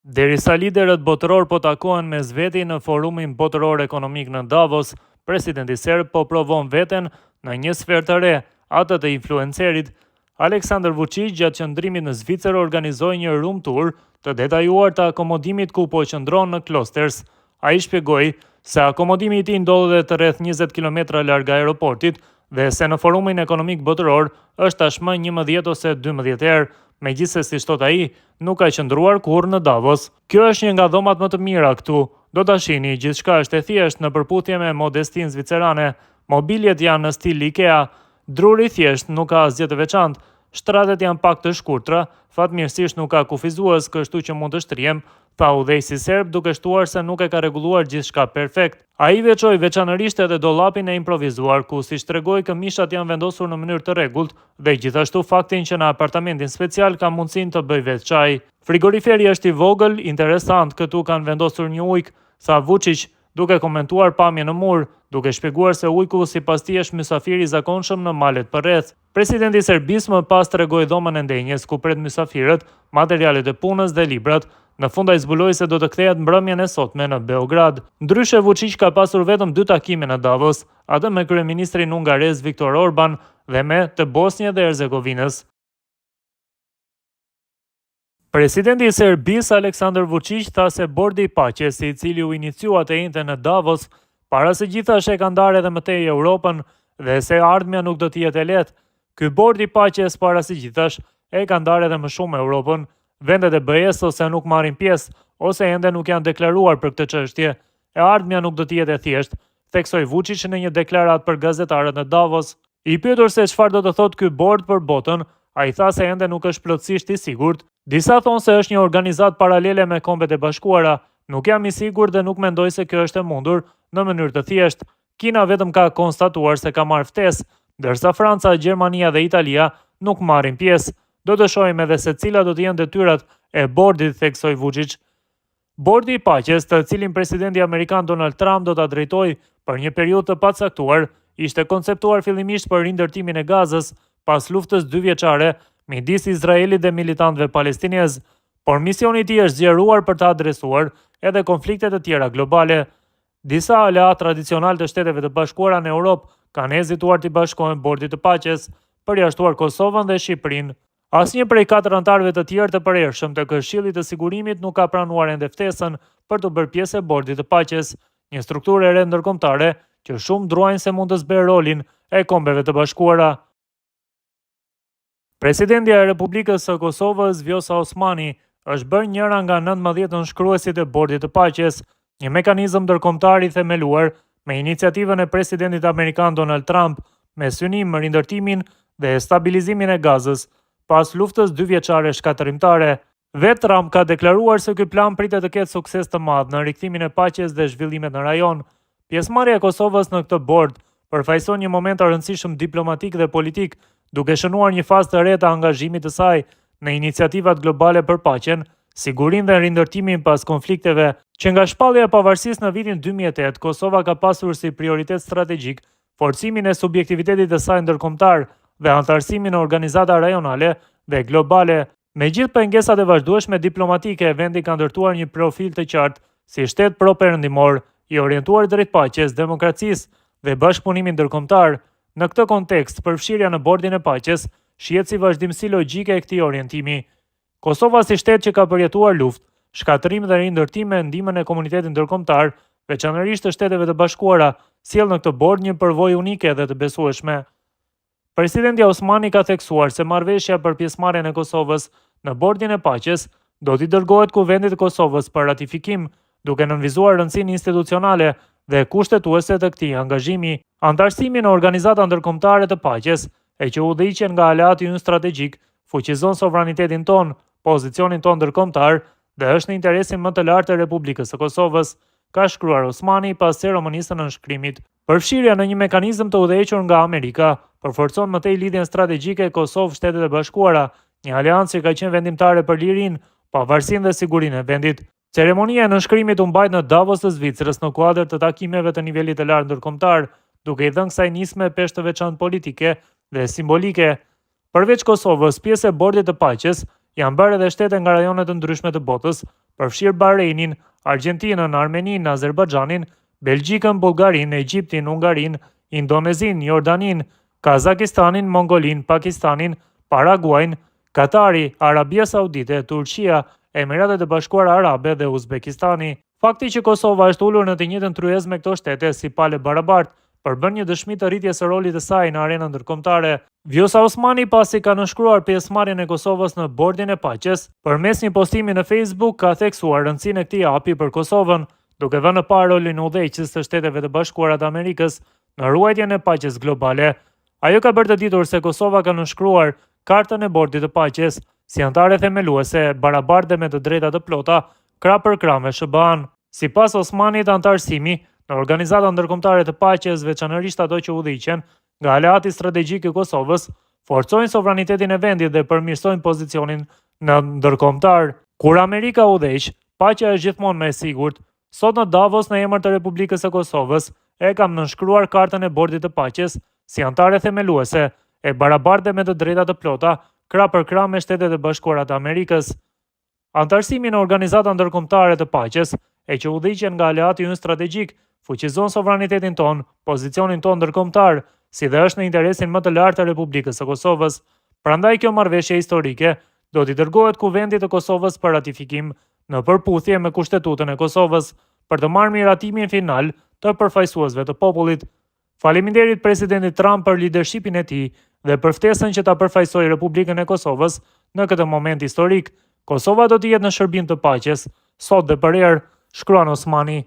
Derisa liderët botëror po takohen mes veti në forumin botëror ekonomik në Davos, presidenti serb po provon veten në një sferë të re, atë të influencerit. Aleksandar Vučić gjatë qëndrimit në Zvicër organizoi një room tour të detajuar të akomodimit ku po qëndron në Klosters. Ai shpjegoi se akomodimi i tij ndodhet rreth 20 km larg aeroportit dhe se në forumin ekonomik botëror është tashmë 11 ose 12 herë. Megjithse, si thot ai, nuk ka qëndruar kurrë në Davos. Kjo është një nga dhomat më të mira këtu. Do ta shihni, gjithçka është e thjeshtë në përputhje me modestinë zvicerane. Mobiljet janë në stil IKEA, druri thjesht, nuk ka asgjë të veçantë. Shtratet janë pak të shkurtra, fatmirësisht nuk ka kufizues, kështu që mund të shtrihem, tha udhëheqësi serb duke shtuar se nuk e ka rregulluar gjithçka perfekt. Ai veçoi veçanërisht edhe dollapin e improvizuar, ku siç tregoi këmishat janë vendosur në mënyrë të rregullt dhe gjithashtu faktin që në apartamentin special ka mundësinë të bëj vetë çaj. Frigoriferi është i vogël, interesant, këtu kanë vendosur një ujk, tha Vučić, duke komentuar pamjen në mur, duke shpjeguar se ujku sipas tij është mysafir i zakonshëm në malet përreth. Presidenti i Serbisë më pas tregoi dhomën e ndenjes ku pret mysafirët, materialet e punës dhe librat. Në fund ai zbuloi se do të kthehet mbrëmjen e sotme në Beograd. Ndryshe, Vučić ka pasur vetëm 2 takime në Davos, atë me kryeministrin hungarez Viktor Orban dhe me të Bosnjë dhe Hercegovinës. Presidenti i Serbisë Aleksandar Vučić tha se bordi i paqes, i cili u iniciua të njëjtën në Davos, para së gjithash e ka ndarë edhe më tej Europën dhe se ardhmja nuk do të jetë e lehtë. Ky bordi i paqes para së gjithash e ka ndarë edhe më shumë Europën. Vendet e BE-s ose nuk marrin pjesë, ose ende nuk janë deklaruar për këtë çështje. E ardhmja nuk do të jetë e thjeshtë, theksoi Vučić në një deklaratë për gazetarët në Davos. I pyetur se çfarë do të thotë ky bord për botën, ai tha se ende nuk është plotësisht i sigurt. Disa thonë se është një organizatë paralele me Kombet e Bashkuara. Nuk jam i sigurt dhe nuk mendoj se kjo është e mundur në mënyrë të thjeshtë. Kina vetëm ka konstatuar se ka marrë ftesë, ndërsa Franca, Gjermania dhe Italia nuk marrin pjesë. Do të shohim edhe se cilat do të jenë detyrat e bordit, theksoi Vučić. Bordi i paqes, të cilin presidenti amerikan Donald Trump do ta drejtojë për një periudhë të pacaktuar, ishte konceptuar fillimisht për rindërtimin e Gazës pas luftës 2 vjeçare midis Izraelit dhe militantëve palestinez, por misioni i tij është zgjeruar për të adresuar edhe konfliktet e tjera globale. Disa aleat tradicional të Shteteve të Bashkuara në Europë kanë hezituar të bashkohen bordit të paqes, përjashtuar Kosovën dhe Shqipërinë. Asnjë prej 4 anëtarëve të tjerë të përhershëm të Këshillit të Sigurimit nuk ka pranuar ende ftesën për të bërë pjesë e bordit të paqes, një strukturë e re ndërkombëtare që shumë druajnë se mund të zbërë rolin e Kombeve të Bashkuara. Presidentja e Republikës së Kosovës, Vjosa Osmani, është bërë njëra nga 19 nënshkruesit e bordit të paqes, një mekanizëm ndërkombëtar i themeluar me iniciativën e presidentit amerikan Donald Trump me synim në rindërtimin dhe stabilizimin e Gazës pas luftës 2 vjeçare shkatërimtare. Vetë Trump ka deklaruar se ky plan pritet të ketë sukses të madh në rikthimin e paqes dhe zhvillimet në rajon. Pjesëmarrja e Kosovës në këtë bord përfaqëson një moment të rëndësishëm diplomatik dhe politik, duke shënuar një fazë të re të angazhimit të saj në iniciativat globale për paqen, sigurinë dhe rindërtimin pas konflikteve, që nga shpallja e pavarësisë në vitin 2008, Kosova ka pasur si prioritet strategjik forcimin e subjektivitetit të saj ndërkombëtar dhe antarësimin në organizata rajonale dhe globale. Me gjithë pengesat e vazhdueshme diplomatike, vendi ka ndërtuar një profil të qartë si shtet pro-perëndimor, i orientuar drejt paqes, demokracisë dhe bashkëpunimit ndërkombëtar. Në këtë kontekst, përfshirja në bordin e paqes shihet si vazhdimsi logjike e këtij orientimi. Kosova si shtet që ka përjetuar luftë, shkatërim dhe rindërtim me ndihmën e komunitetit ndërkombëtar, veçanërisht të Shteteve të Bashkuara, sjell në këtë bord një përvojë unike dhe të besueshme. Presidenti Osmani ka theksuar se marrëveshja për pjesëmarrjen e Kosovës në bordin e paqes do t'i dërgohet Kuvendit të Kosovës për ratifikim, duke nënvizuar rëndësinë institucionale dhe kushtetuese të këtij angazhimi. Antarësimi në organizata ndërkombëtare të paqes, e që udhëhiqen nga aleati ynë strategjik, fuqizon sovranitetin ton, pozicionin ton ndërkombëtar dhe është në interesin më të lartë të Republikës së Kosovës, ka shkruar Osmani pas ceremonisë së nënshkrimit. Përfshirja në një mekanizëm të udhëhequr nga Amerika përforcon më tej lidhjen strategjike Kosovë-Shtetet e Bashkuara, një aleancë që ka qenë vendimtare për lirinë, pavarësinë dhe sigurinë e vendit. Ceremonia e nënshkrimit u mbajt në Davos të Zvicrës në kuadër të takimeve të nivelit të lartë ndërkombëtar, duke i dhënë kësaj nisme peshë të veçantë politike dhe simbolike. Përveç Kosovës, pjesë e bordit të paqes janë bërë edhe shtete nga rajone të ndryshme të botës, përfshirë Bahreinin, Argjentinën, Armeninë, Azerbajxhanin, Belgjikën, Bullgarinë, Egjiptin, Hungarinë, Indonezinë, Jordaninë, Kazakistanin, Mongolinë, Pakistanin, Paraguajin, Katari, Arabia Saudite, Turqia, Emiratet e Bashkuara Arabe dhe Uzbekistani. Fakti që Kosova është ulur në të njëjtën tryezë me këto shtete si palë barabartë përbën një dëshmi të rritjes së rolit të saj në arenën ndërkombëtare. Vjosa Osmani, pasi ka nënshkruar pjesëmarrjen e Kosovës në bordin e paqes, përmes një postimi në Facebook ka theksuar rëndësinë e këtij hapi për Kosovën, duke vënë në parë rolin udhëheqës të Shteteve të Bashkuara të Amerikës në ruajtjen e paqes globale. Ajo ka bërë të ditur se Kosova ka nënshkruar Kartën e Bordit të Paqes si antare themeluese barabartë me të drejta të plota, krah për krah me SBA-n. Sipas Osmanit, antarësimi në organizata ndërkombëtare të paqes, veçanërisht ato që udhëhiqen nga aleati strategjik i Kosovës, forcojnë sovranitetin e vendit dhe përmirësojnë pozicionin në ndërkombëtar. Kur Amerika udhëheq, paqja është gjithmonë më e sigurt. Sot në Davos, në emër të Republikës së Kosovës, e kam nënshkruar Kartën e Bordit të Paqes si antare themeluese e barabartë me të drejta të plota, krah për krah me Shtetet e Bashkuara të Amerikës. Antarësimi në organizata ndërkombëtare të paqes, e që udhëhiqen nga aleati ynë strategjik, fuqizon sovranitetin ton, pozicionin ton ndërkombëtar, si dhe është në interesin më të lartë të Republikës së Kosovës. Prandaj kjo marrëveshje historike do t'i dërgohet Kuvendit të Kosovës për ratifikim në përputhje me Kushtetutën e Kosovës, për të marrë miratimin final të përfaqësuesve të popullit. Faleminderit presidentit Trump për leadershipin e tij dhe për ftesën që ta përfaqësoi Republikën e Kosovës në këtë moment historik. Kosova do të jetë në shërbim të paqes, sot dhe përherë, shkruan Osmani.